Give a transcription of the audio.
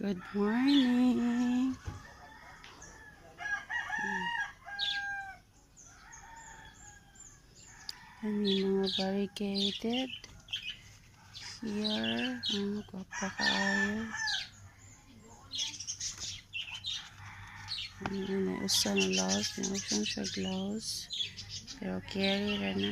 Good morning. Kami mga barricaded. Here, gwapa kaayo. Usa na laos, siya gloves. Pero carry ra na.